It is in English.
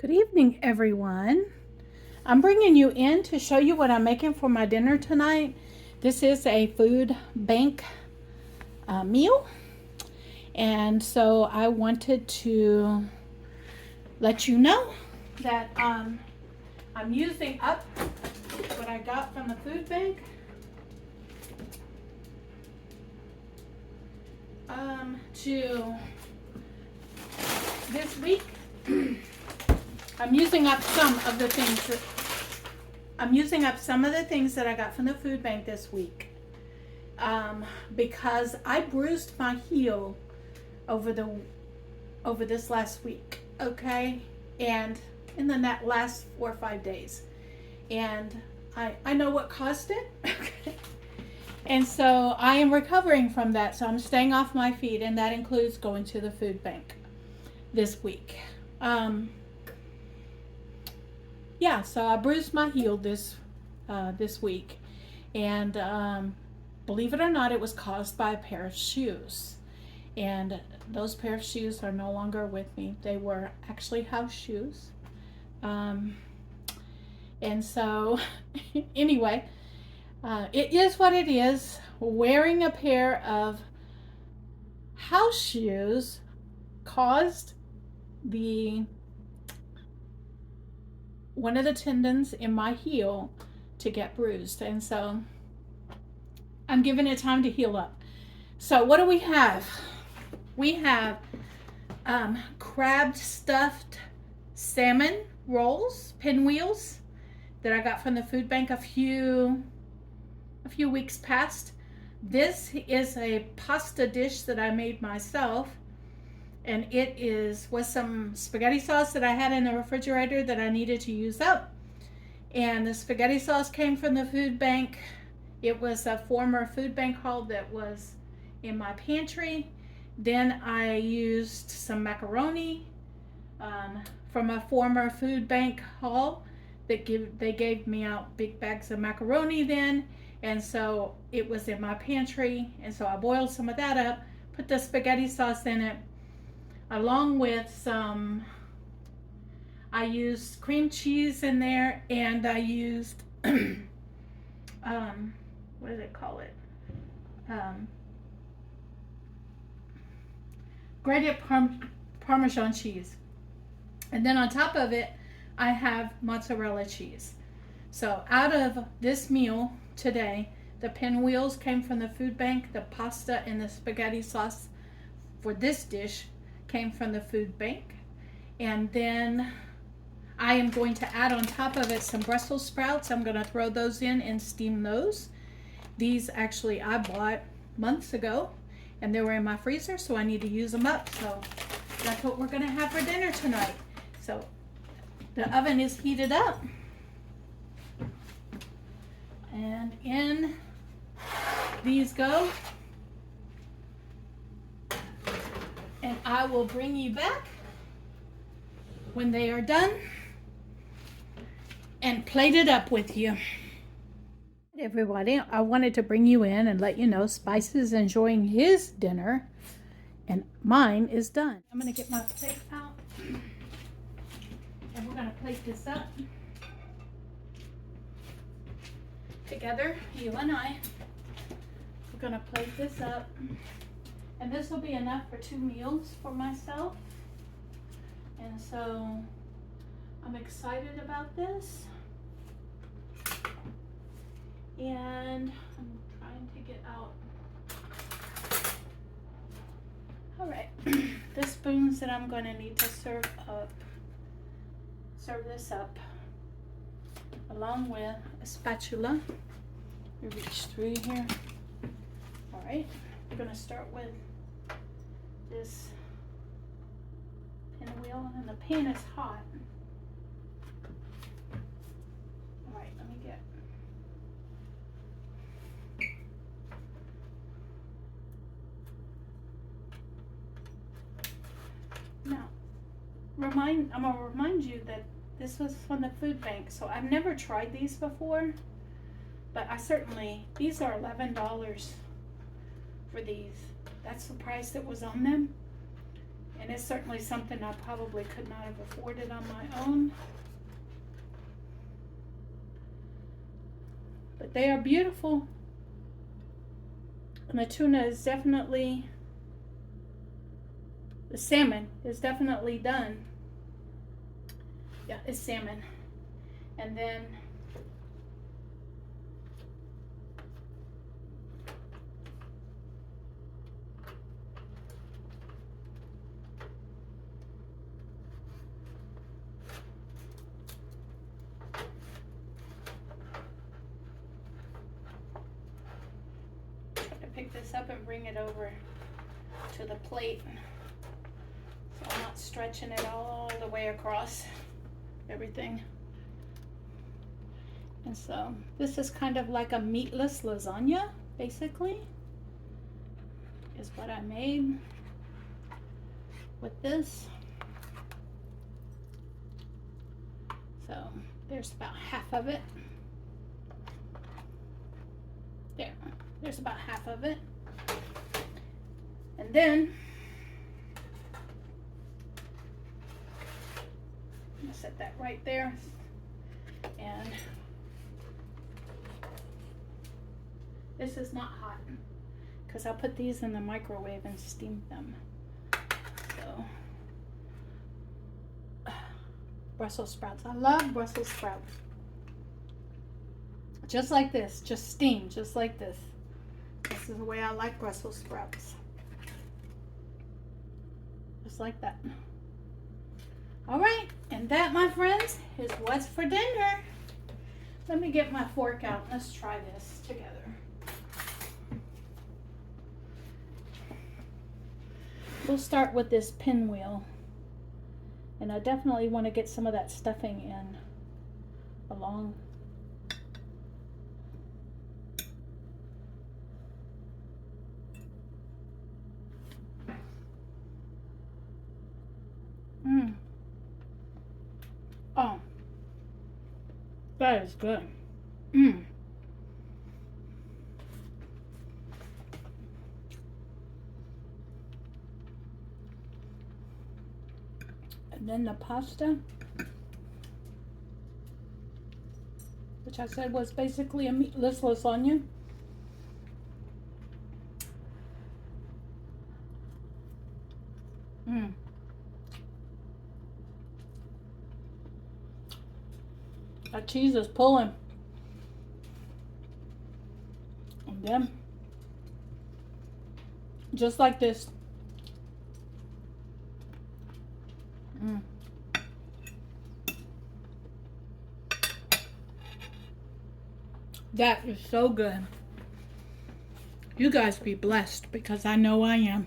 Good evening, everyone. I'm bringing you in to show you what I'm making for my dinner tonight. This is a food bank meal, and so I wanted to let you know that I'm using up what I got from the food bank to this week. I'm using up some of the things that I got from the food bank this week, because I bruised my heel over this last week, okay, and in the last 4 or 5 days, and I know what caused it, okay, and so I am recovering from that. So I'm staying off my feet, and that includes going to the food bank this week. Yeah, so I bruised my heel this week, and believe it or not, it was caused by a pair of shoes, and those pair of shoes are no longer with me. They were actually house shoes, and so anyway, it is what it is. Wearing a pair of house shoes caused one of the tendons in my heel to get bruised, and so I'm giving it time to heal up. So what do we have? We have crab stuffed salmon rolls, pinwheels, that I got from the food bank a few weeks past. This is a pasta dish that I made myself, and it was some spaghetti sauce that I had in the refrigerator that I needed to use up. And the spaghetti sauce came from the food bank. It was a former food bank haul that was in my pantry. Then I used some macaroni from a former food bank haul they gave me out big bags of macaroni then, and so it was in my pantry, and so I boiled some of that up, put the spaghetti sauce in it, along with I used cream cheese in there, and I used what do they call it? Grated Parmesan cheese. And then on top of it, I have mozzarella cheese. So out of this meal today, the pinwheels came from the food bank, the pasta and the spaghetti sauce for this dish came from the food bank, and then I am going to add on top of it some Brussels sprouts. I'm going to throw those in and steam those. These actually I bought months ago, and they were in my freezer, so I need to use them up. So that's what we're going to have for dinner tonight. So the oven is heated up, and in these go, and I will bring you back when they are done and plate it up with you. Everybody, I wanted to bring you in and let you know Spice is enjoying his dinner and mine is done. I'm going to get my plate out, and we're going to plate this up together, you and I. We're going to plate this up, and this will be enough for 2 meals for myself, and so I'm excited about this. And I'm trying to get out. All right, the spoons that I'm going to need to serve this up, along with a spatula. We reach through here. All right, we're going to start with this pinwheel, and the pan is hot. All right, let me get. Now, I'm going to remind you that this was from the food bank, so I've never tried these before, but these are $11 for these. That's the price that was on them. And it's certainly something I probably could not have afforded on my own. But they are beautiful. And the tuna is definitely, the salmon is definitely done. Yeah, it's salmon. And then pick this up and bring it over to the plate so I'm not stretching it all the way across everything. And so this is kind of like a meatless lasagna, basically, is what I made with this. So there's about half of it. There's about half of it. And then I'm gonna set that right there. And this is not hot because I'll put these in the microwave and steam them. So Brussels sprouts. I love Brussels sprouts. Just like this, just steam, just like this. This is the way I like Brussels sprouts. Just like that. All right, and that, my friends, is what's for dinner. Let me get my fork out. Let's try this together. We'll start with this pinwheel. And I definitely want to get some of that stuffing in along. Oh, that is good. And then the pasta, which I said was basically a meatless lasagna. That cheese is pulling. And then, just like this. That is so good. You guys be blessed because I know I am.